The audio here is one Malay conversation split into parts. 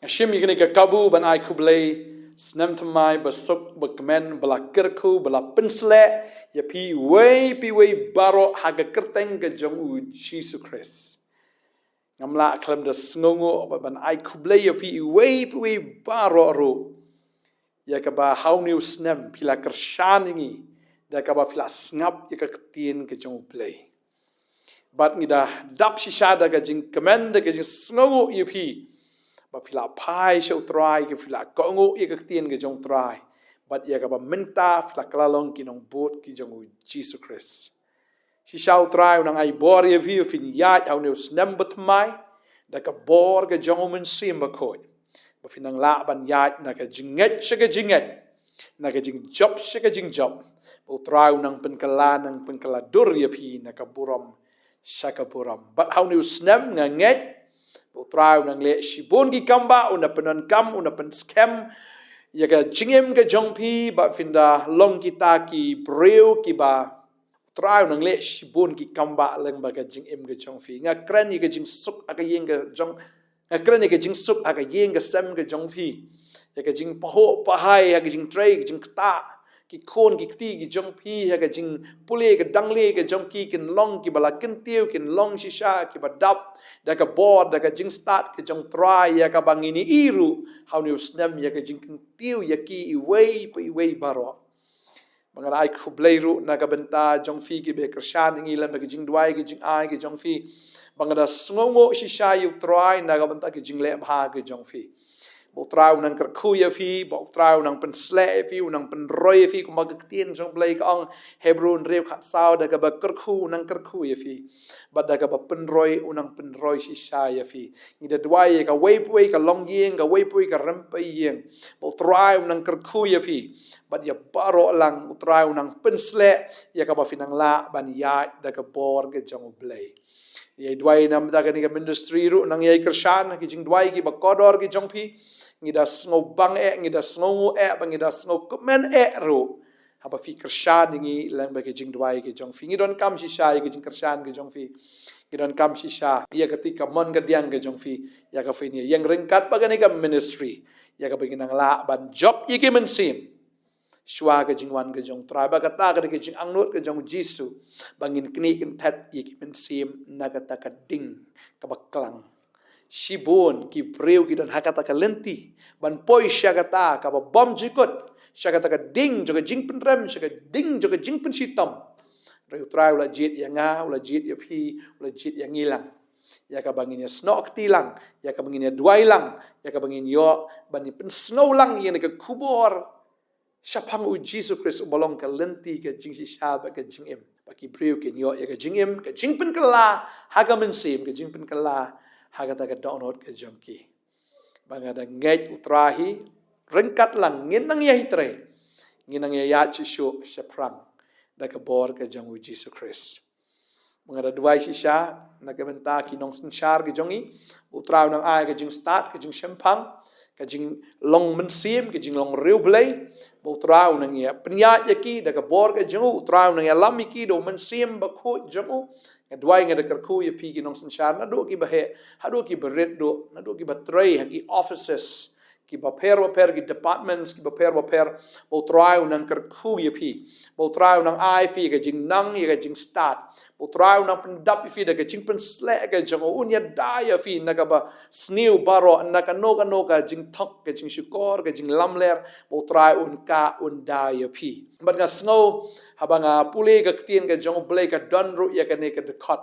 Ngashim yikni ka kabu ban ai kublay Snem Thymmai basuk bakmen bala kerku bala pensle ya pi way baro haga kerteng ke jong u Jesus Christ. Ngamla klam da sngongo ban ai kublay ya pi way baro ro. Ya ka ba hauniu Snem pila kershaningi da ka ba pila snap ya ka ketien ke jong play. Bat ngida dap shishada ka jing kemen da ka jing sngongo ya pi. Ba pila pai shau try ke pila kongo ya ka ketien ke jong try. Bat ya ka ba minta pila kalalong ki nong bot ki jong Jesus Christ. Si shau try unang ai bor ya pi fin ya hauniu Snem Thymmai da ka bor ke jong men sim ba koi. Ba finang la ban ya na ka jinget shaka jinget. Na ka jing job shaka jing job. Ba try unang penkala dur ya pi na ka buram shaka buram. But hauniu Snem nganget Utrau nang le shibon ki kamba una penon kam una pen scam ya ka jingem ka jongpi ba finda long kita ki breu ki ba utrau nang le shibon ki kamba leng ba ka jingem ka jongpi nga kran ka jing suk aka yeng ka jong nga kran ka jing suk aka yeng ka sem ka jongpi ya ka jing paho pahai ya ka jing tray ka jing kta ki kon ki kti ki jongpi ya ka jing pule ka dangle ka jongki kin long ki bala kin tiu kin long shisha ki ba dap da ka board da ka jing start ka jong try ya ka bangini iru hauniu Snem ya ka jing kin tiu ya ki iway baro mangara ai kublay ru na ka benta jong fi ki be kershan ngi lam ka jing dwai ki jing ai ki jong fi bangada sngongo shisha yu try na ka benta ki jing le bha ki jong fi bo trau nang kerku ya fi bo trau nang pen sle fi nang pen roy fi ko mag tien jong blai ka ong hebron rev khat sao da ka ba kerku nang kerku ya fi ba da ka ba pen roy unang pen roy shisha ya fi ni da dwai ka wei pui ka long yeng ka wei pui ka ram pai yeng bo trau nang kerku ya fi ba ya baro lang trau nang pen sle ya ka ba finang la ban ya da ka bor ka jong blai ye dwai nam da ka ni ka ministry ru nang ye kershan ki jing dwai ki ba kodor ki jong phi ngida sngo bang ngida sngo ngida sngo komen ro haba fi kershan ngi lang ba ki jing dwai ki jong phi ngidon kam shi sha ki jing kershan ki jong phi ngidon kam shi sha ya ketika mon ka diang ki jong phi ya ka phi ni yang ringkat ba ka ni ka ministry ya ka beginang la ban job iki men sim shwa ka jing wan ka jong try ba ka ta ka jing angnut ka jong jisu bangin kni kin that iki men sim na ka ta ka ding ka baklang shibon ki breu ki don hakata ka lenti ban poi shagata ka ba bom jikot shagata ka ding joga jing pen rem shaga ding joga jing pen sitam reu trai ula jit ya nga ula jit ya phi ula jit ya ngilang ya ka bangin ya snok tilang ya ka bangin ya duai lang ya ka bangin yo bani pen snow lang ya ka khubor shapang u Jesus Christ bolong ka lenti ka jing si shaba ka jing em ba ki breu ken yo ya ka jing em ka jing pen kala haga men sim ka jing pen kala hagata ka download ka jongki bangada ngej utrahi rengkat lang nginang ya hitre nginang ya chishu seprang da ka bor ka jong Jesus Christ bangada duai shisha na ka benta ki nong sanchar ki jongi utraw nang ai ka jing start ka jing shempang ka jing long mensim ka jing long riu blai utraw nang ya penya yaki da ka bor ka jong utraw nang ya lamiki do mensim ba khu jong dwai nga dekar ku ya pi ki nong sanchar na do ki bahe hado ki bered do na do ki batray ki offices ki baper ki departments ki baper bo try nang kar ku ya pi bo try nang ai fi ka jing nang ya ka jing start bo try nang pendap fi da ka jing pen sle ka jong un ya da ya fi na ka ba snew baro na ka no ka jing thok ka jing shukor ka jing lamler bo try un ka un da ya pi but nga snow habanga pule ka ktien ka jong blai ka don ru ya ka ne ka dekot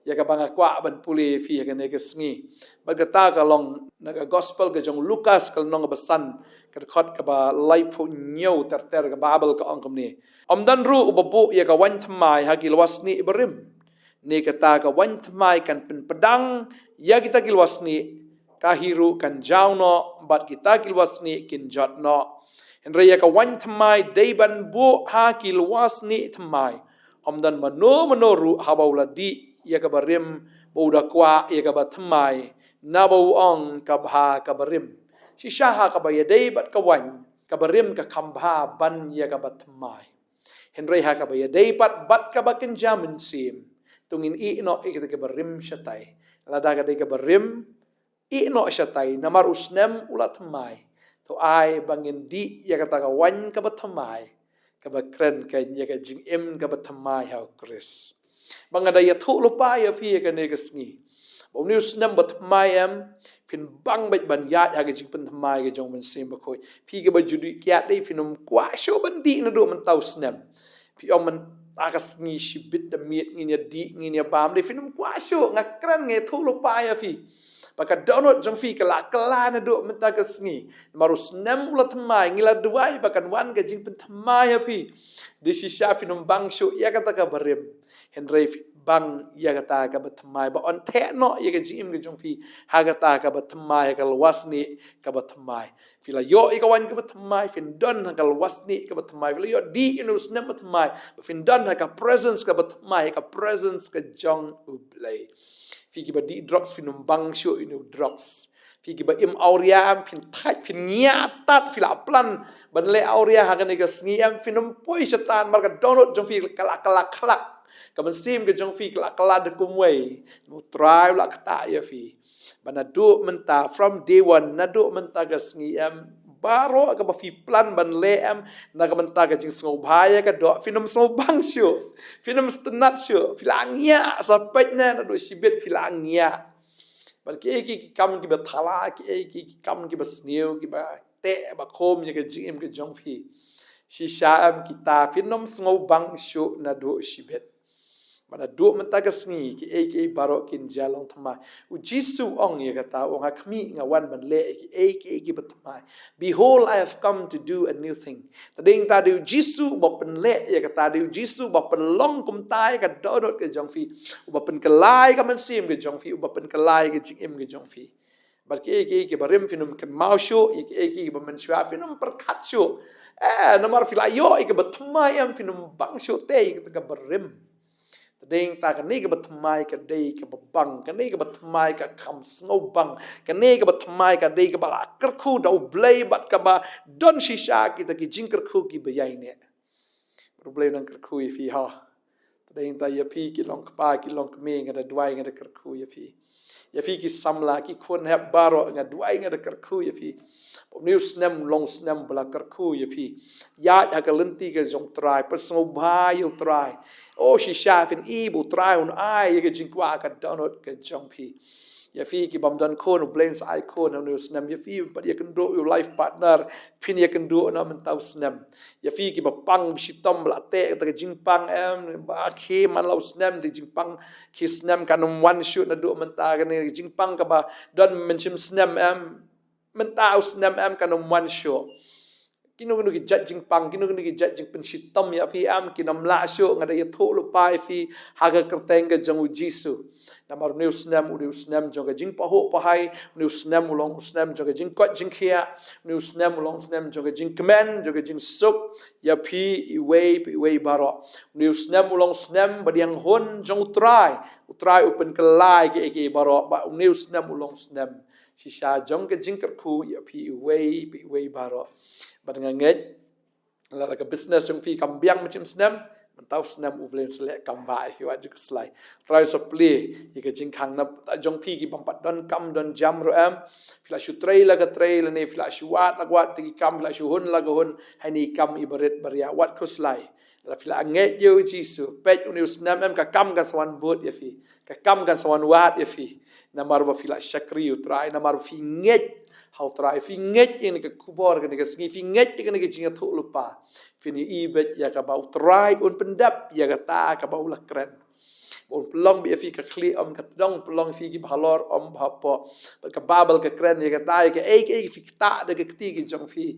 ya ka banga kwa ban pule fi ya ka ne ka sngi ba ka ta ka long na ka gospel ka jong Lucas ka nong ba san ka dekot ka ba laipo nyau ter ka babel ka ongkom ni dan ru ubabu ya ka wan Thymmai ha kilwasni ibrim ne ka ta ka wan Thymmai kan pen pedang ya kita kilwasni ka hiru kan jauno bat kita kilwasni kin jotno Henry ya ka wan Thymmai deiban bu ha kilwasni Thymmai dan manoru habaula di ya ka barim boda kwa ya ka ba Thymmai na bau ong ka bha ka barim shisha ka ba ya deibat ka wan ka barim ka kambha ban ya ka ba Thymmai Henry ha ka ba ya deibat bat ka ba kin jamin sim tungin i no ikita ka barim shatay lada ka de ka barim no syatai namar usnem ulat Thymmai to ai bangin di ya kata kawan ka Thymmai ka kren ka ya ka jing ka Thymmai ha Chris bangada ya thu lupa ya phi ka ne ka sngi bom ni Snem Thymmai phin bang bai ban ya ya ka jing Thymmai ka jong man sem ba khoi phi ka ba judi kya dei phinum kwa sho ban di na do man tau Snem phi man akas ngi shibit da miet ngi di ngi bam de finum kwasho ngakran nge thulo pa ya fi baka download jong fi kala na do menta kas ngi marus nem ulat Thymmai ngila duai bakan wan ga jing pen Thymmai ya fi de si sha finum bang sho ya kata ka barim henry bang ya kata ka Thymmai ba on the no ya ga jing ga jong fi ha kata ka Thymmai ka wasni ka Thymmai fila yo ikawan ka Thymmai fin don ka wasni ka Thymmai fila yo di inu Snem Thymmai fin don ka presence ka Thymmai ka presence ka jong ublay fi ki ba di drugs finum bang sho inu drugs fi ki ba im auria fin thai fin nyatat fila plan ban le auria ha ka ne ka sngi finum poi setan mar ka download jong fi kala kaman sim ke jong fi kala de kumwei no try la kata ya fi bana do menta from day one na do menta ga sngi baro ka ba fi plan ban le na ka menta ga jing sngo bhaya ka do finum sngo bang shu finum stenat shu filangnya sapet na do sibet filangnya ban ki kam ki ba thala ki kam ki ba sneu ki ba te ba khom ya ka jing ke jong fi si sha kita finum sngo bang shu na do sibet mana dua mentaga sngi ki baro kin jalong Thymmai u Jisu ong ya kata ong akmi ngawan ban le ki Thymmai behold I have come to do a new thing tading ta du Jisu ba pen le ya kata du Jisu ba pen long kum tai ka dodot ke jong fi u ba pen kelai ka man sim ke jong fi u ba pen kelai ke jing ke jong fi bar ki barim finum kan mau sho ki ba man shwa finum perkat sho namar filayo ki ba Thymmai finum bang sho te ka barim Ding ta ka ni ka Thymmai ka dei ka bang ka ni ka Thymmai ka kam snow bang ka ni ka Thymmai ka dei ka ba kar khu da blay bat ka ba don shisha ki ta ki jing kar khu ki ba yai ne blay nang kar khu fi ha ding ta ya pi ki long pa ki long me nga da dwai nga da kar khu ya fi ki samla ki khon hab baro nga dwai nga da kar khu ya fi new Snem long Snem bla kar khu ya fi ya ka lenti ka jong try pa snow ba yo try oh she shaf in ibu try on ai ya jing kwa ka download ka jong pi ya fi ki bam dan kon blames I kon new Snem ya fi but ya can do your life partner Phin ya can do na man tau Snem ya fi ki ba pang bi tom bla te ta jing pang ba ke man lau Snem di jing pang ki Snem kan one shoot na do man ta ka ni jing pang ka ba don mention Snem man tau Snem kan one shoot kinu ki judging pang kinu ki judging penshitam ya fi kinam la sho ngada ya tho lu pai fi haga kerteng ga jang Jisu namar new Snem jong ga jing pa ho pa hai new Snem ulong Snem jong ga jing kot jing khia new Snem ulong Snem jong ga jing kemen jong ga jing suk ya fi iwei baro new Snem ulong Snem badiang hon jong utrai upen kelai ke baro ba new Snem ulong Snem sisa jong ga jing kar khu ya fi iwei baro badang nget la ka business jong fi kambiang macam Snem mentau Snem ublen selek kamba fi wa juk slai try so play ye ka jing khang na jong fi ki bampat don kam don jam ro fila shu tray la ne fila shu wat la wat ti kam fila shu hun la hun hani kam ibaret baria wat ko slai la fila nget yo Jisu pet uni Snem ka kam kan sawan bot ye fi ka kam kan sawan wat ye fi namar ba fila shakri utrai namar fi nget how try fi nget in ka Khubor ka ga sngi fi nget ka ga jinga thu lupa fi ni ibet ya ka ba try un pendap ya ka ta ka ba ula kren un pelong bi fi ka kli ka dong pelong fi ki bhalor ba po ka babel ka kren ya ka ta ka fi ta de ka ti ki jong fi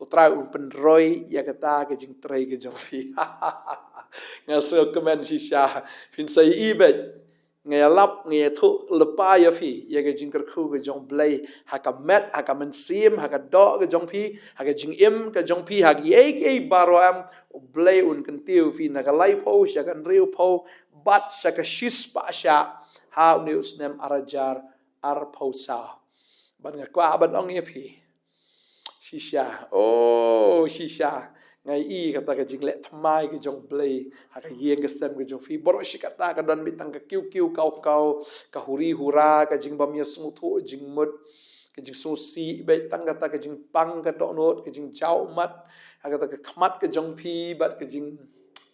utrai un pen roi ya ka ta ka jing trai ka jong fi nga so comment si sha fin sai ibet ngay lap ngay thu lepa ya fi ya ga jing khu ga jong blay ha ka met ha ka men sim ha ka do ga jong phi ha ka jing im ka jong phi ha ki baro blay un kan tiu fi na ka lai po sha kan riu po bat sha ka shis pa sha ha new Snem arajar ar po sa ban nga kwa ban ong ya fi shisha ngai kata ka jing le Thymmai ke jong play ha ka yeng ke Snem ke jong Phi boro shi kata ka don bitang ka kiu kau ka huri hura ka jing bam ya sung thu jing mut ke jing so si be tang kata ka jing pang ka do not ke jing chau mat ha kata ka khmat ke jong Phi bat ke jing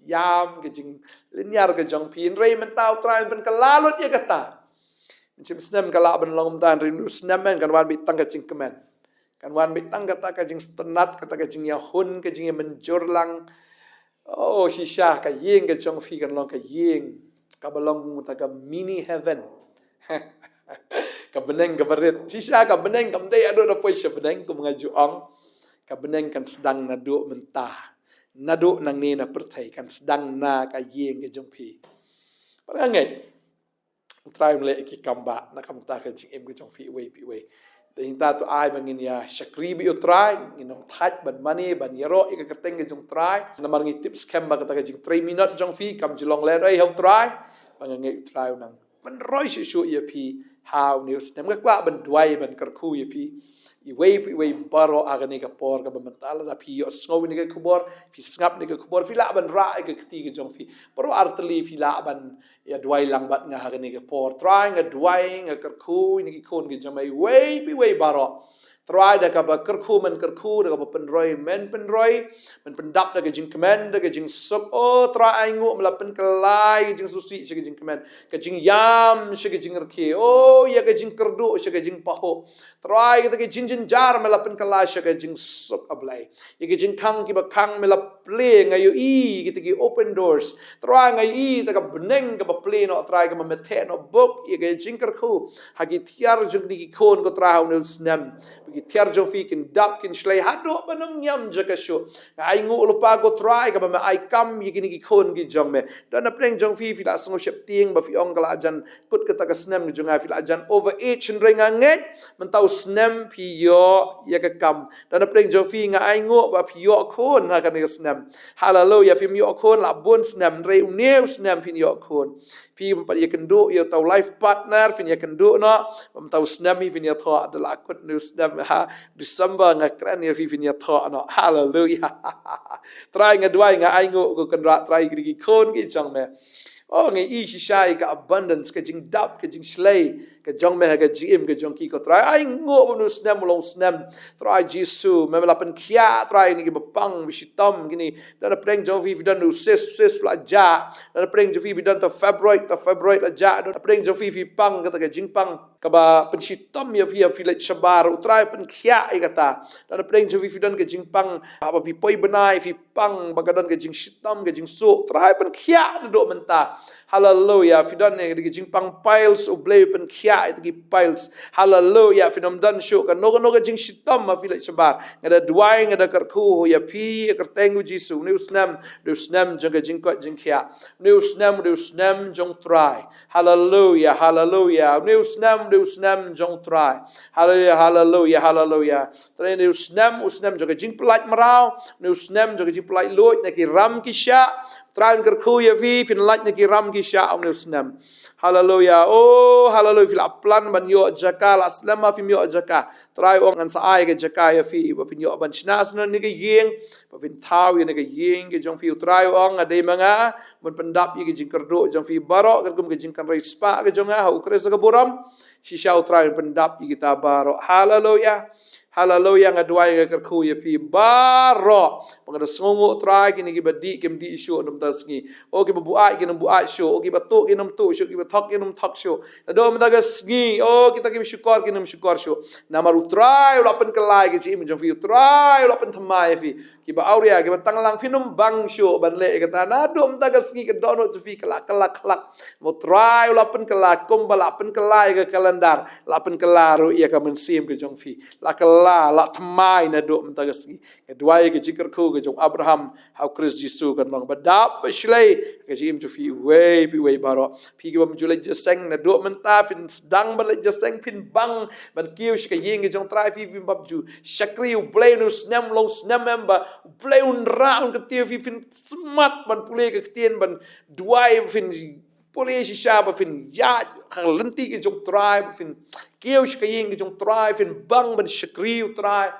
yam ke jing linyar ke jong Phi rei men tau trai ben ka lalut ya kata Macam Snem kalau ben long dan rindu Snem men kan wan bitang ka jing kemen kan wan bitang kata ka jing stenat kata ka jing ya hun ka jing menjur lang oh shisha ka yeng ka jong Phi kan long ka yeng ka balong ta ka mini heaven ka beneng ka berit shisha ka beneng kam dei ado da poi sha beneng ku mengaju ong ka beneng kan sedang nadu mentah nadu nang ni na perthai kan sedang na ka yeng ka jong Phi parangai try mele ki kamba na kam ta ka jing em ka jong Phi wei pi wei Ting ta tu ai bangin ya shakri bi utrai inong thaj ban mani ban yero ika kateng ke jong try namar ngi tips kem ba kata ke jing 3 minute jong Phi kam jilong le rei hau try bangangai try nang ban roi shu ya Phi how news nem ka kwa ban duai ban karku ya Phi I wei baro agani ka por ka bamantala na Phi yo sngow ni ka Khubor Phi snap ni ka Khubor Phi la ban ra ka kti ke jong Phi baro artli Phi la ban ya duai lang bat nga agani ka por try nga duai nga karku ni ki kon ke jong mai wei baro try da ka ba karku da ka ba penroi men penroi men pendap da ka jing kemen da ka jing sup oh try ai ngu mla pen kelai jing susi ka jing kemen ka jing yam ka jing rki oh ya ka jing kerdu ka jing paho try ka jing jar mla pen kelai ka jing sup ablai ya ka jing kang ki ba kang mla play ngayo kita ki open doors try ngai ta ka beneng ka ba play no try ka ma methe no book ya ka jing kerku hagi tiar jung ni ki kon ko try no Snem tiar jong Phi kin dap kin shlei hado banam nyam jaka shu ai ngu lupa go try ka ba ai kam yi kin ki khon ki jong me dan na pleng jong Phi la sngo shep ting ba Phi ong kala jan kut ka ta ka Snem ni jong Phi la jan over age ring nge man tau Snem Phi yo ya ka kam dan na pleng jong Phi nga ai ngu ba Phi yo khon ha ka ni Snem hallelujah Phi yo khon la bon Snem re new Snem Phi yo khon Phi pa ya kan do yo tau life partner Phi ya kan do no pam tau Snem Phi ya tho adala kut new Snem ha December nga kran ya Phi ya tho no hallelujah try nga duai nga ai ngu ko kan ra try ki khon ki jong me oh ngi shi shai ka abundance ka jing dap ka jing slay ka jong me ka jim ka jong ki ko try ai ngu bu Snem long Snem try Jesu me la pen khia try ni ki bapang bi shitam gini dan preng jong Phi dan nu ses la ja dan preng jong Phi dan to February la ja dan preng jong Phi pang ka jing pang ka ba pen shitam ya Phi la shabar utrai pen khia ai kata dan preng jong Phi dan ka jing pang apa Phi poi benai Phi pang bagadan ka jing shitam ka jing su try pen khia do menta hallelujah Phi dan ne ka jing pang piles oblay pen khia it ki piles hallelujah Phi nam dan shu ka no ka jing shitam ma Phi la shabar ngada duai ngada karku ya Phi ka tengu Jesu new Snem jong ka jing ko jing khia new Snem jong try hallelujah new Snem jong try hallelujah tre new Snem jong ka jing plat marau new Snem jong ka jing plat lot na ki ram ki sha try karku ya Phi lait na ki ram ki sha new Snem hallelujah oh hallelujah Phi plan ban yo jaka la Snem Phi yo jaka try ong an sa ai ka jaka ya Phi ba Phi yo ban chnas no ni ka yeng ba Phi thau ya ni ka yeng ke jong Phi try ong ade manga mun pendap ye ke jing kerdo jong Phi baro ka kum ke jing kan rai spa ke jong ha ukres ka buram shisha try pendap ye kita baro hallelujah nga duai nga karku ya Phi baro pagada songo try kini ki badi kem di shu num tasngi o ki bu ai kinum bu ai shu o ki batu kinum tu shu ki bathak kinum thak shu do mda ga sngi o kita ki syukar kinum syukar shu namar utrai lapen kelai ki im jong Phi utrai lapen Thymmai Phi ki ba auria ki batang lang finum bang shu ban le kata na do mda ga sngi ke do no Phi kelak mo try lapen kelak kum balapen kelai ke kalendar lapen kelaru ia ka mensim ke jong Phi la Thymmai na do mtagasi kedua ke jikar ku ke jong Abraham how Chris Jesu kan bang badap shlei ke jim to Phi wei baro Phi ke bam julai jaseng na do menta fin sedang balai jaseng fin bang ban kiu ke yeng ke jong trai Phi bam ju shakri u play no Snem long Snem member play un round ke tiu Phi fin smart ban pulai ke tien ban duai fin pulai si shaba fin ya lenti ke jong trai fin kieu ke yeng ke jong trai fin bang ban shakri u trai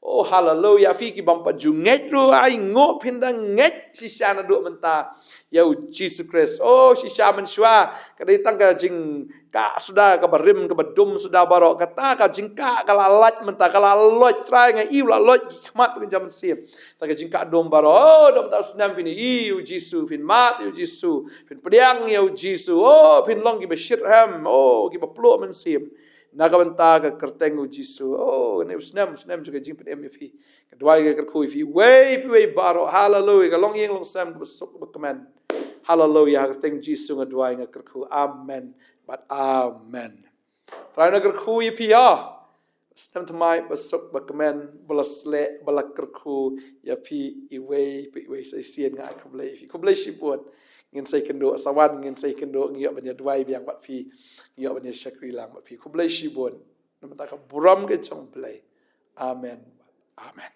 Oh hallelujah fi ki bang paju nget ru ai ngop pindang nget shisha na du menta ya Jesus Christ. Oh shisha menshwa kadai tang ka jing ka sudah ka barim ka badum sudah barok kata ka jing ka lalat menta kala lot try ngai iu la lot khmat pin jam sim ta ka jing ka dom baro oh dom ta Snem pin iu Jesus pin mat iu Jesus pin pediang iu Jesus oh pin long ki beshit ham oh ki baplo men sim Nagamanta ka kerteng u Jisu. Oh, ne Snem juga jing pet MVP. Kedua ka kerku fi way baro hallelujah. Ka long yeng long sam besok bekemen. Hallelujah kerteng Jisu ngadua nga kerku. Amen. But amen. Try na kerku fi ya. Snem Thymmai besok bekemen belasle balak kerku ya fi iwe sai sien nga aku blai fi. Ku blai sipun. Ngin sai kendo sawan ngin sai kendo ngiok banya duai biang bat fi ngiok banya syakri lang bat fi ku blai shibon namata ka buram ke chong blai amen amen